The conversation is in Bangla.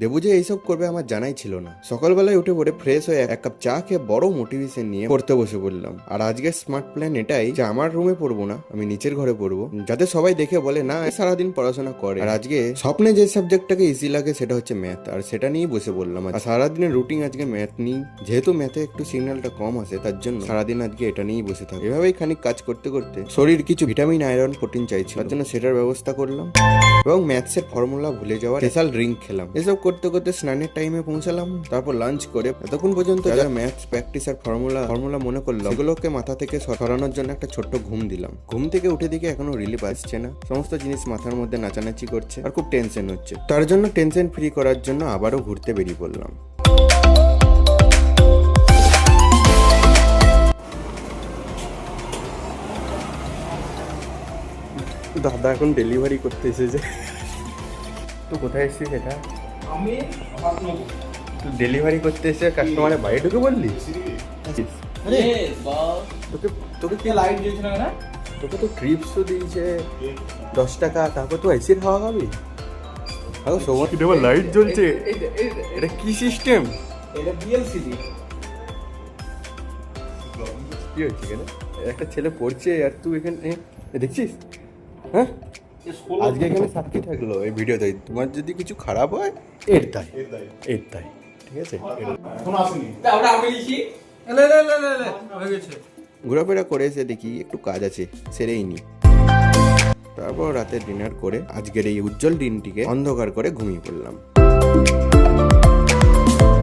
দেবু যে এইসব করবে আমার জানাই ছিল না। সকালবেলায় উঠে পড়ে ফ্রেশ হয়ে এক কাপ চা খেয়ে বড় মোটিভেশন নিয়ে পড়তে বসে পড়লাম। আর আজকের স্মার্ট প্ল্যান এটাই যে আমার রুমে পড়বো না, আমি নিচের ঘরে পড়বো, যাতে সবাই দেখে বলে না সারাদিন পড়াশোনা করে। আর আজকে স্বপ্নে যে সাবজেক্টটাকে ইজি লাগে সেটা হচ্ছে ম্যাথ, আর সেটা নিয়েই বসে পড়লাম। আর সারাদিনের রুটিন আজকে ম্যাথ নিয়ে, যেহেতু ম্যাথে একটু সিগন্যালটা কম আসে তার জন্য সারাদিন আজকে এটা নিয়েই বসে থাকবে। এভাবেই খানিক কাজ করতে করতে শরীর কিছু ভিটামিন, আয়রন, প্রোটিন চাইছিল, তার জন্য সেটার ব্যবস্থা করলাম এবং ম্যাথসের ফর্মুলা ভুলে যাওয়ার স্পেশাল ড্রিঙ্ক খেলাম। এসব করতে করতে স্নানের টাইমে পৌঁছালাম, তারপর লাঞ্চ করে এতক্ষণ পর্যন্ত যারা ম্যাথস প্র্যাকটিস আর ফর্মুলা মনে করলাম সেগুলোকে মাথা থেকে সরানোর জন্য একটা ছোট্ট ঘুম দিলাম। ঘুম থেকে উঠে দিকে এখনো রিলিফ আসছে না, সমস্ত জিনিস মাথার মধ্যে নাচানাচি করছে আর খুব টেনশন হচ্ছে। তার জন্য টেনশন ফ্রি করার জন্য আবারও ঘুরতে বেরিয়ে পড়লাম। দাদা এখন ডেলিভারি করতে এসেছে। তো কোথায় এসেছিস এটা? আমি ডেলিভারি করতে এসে কাস্টমারের বাড়ি ঢুকে বললি? আরে বাহ, তোকে তোকে কি লাইট জ্বলছে না? তোকে তো ট্রিপসও দিয়েছে 10 টাকা, তারপর তো এসির হাওয়া খাবি? হ্যালো সৌমা, কি দেবো লাইট জ্বলছে? এটা কি সিস্টেম? এটা বিএলসিডি। কি হচ্ছে এখানে? একটা ছেলে পড়ছে আর তুই এখানে দেখছিস? হ্যাঁ, আজকে এখানে সাক্ষী থাকলো এই ভিডিওতে। তোমার যদি কিছু খারাপ হয় এর দায়, ঠিক আছে? ফোন আসেনি, ওটা আমি লিখি। লে লে লে লে লে হয়ে গেছে। ঘোরাফেরা করে এসে দেখি একটু কাজ আছে, সেরেই নি। তারপর রাতে ডিনার করে আজকের এই উজ্জ্বল দিনটিকে অন্ধকার করে ঘুমিয়ে পড়লাম।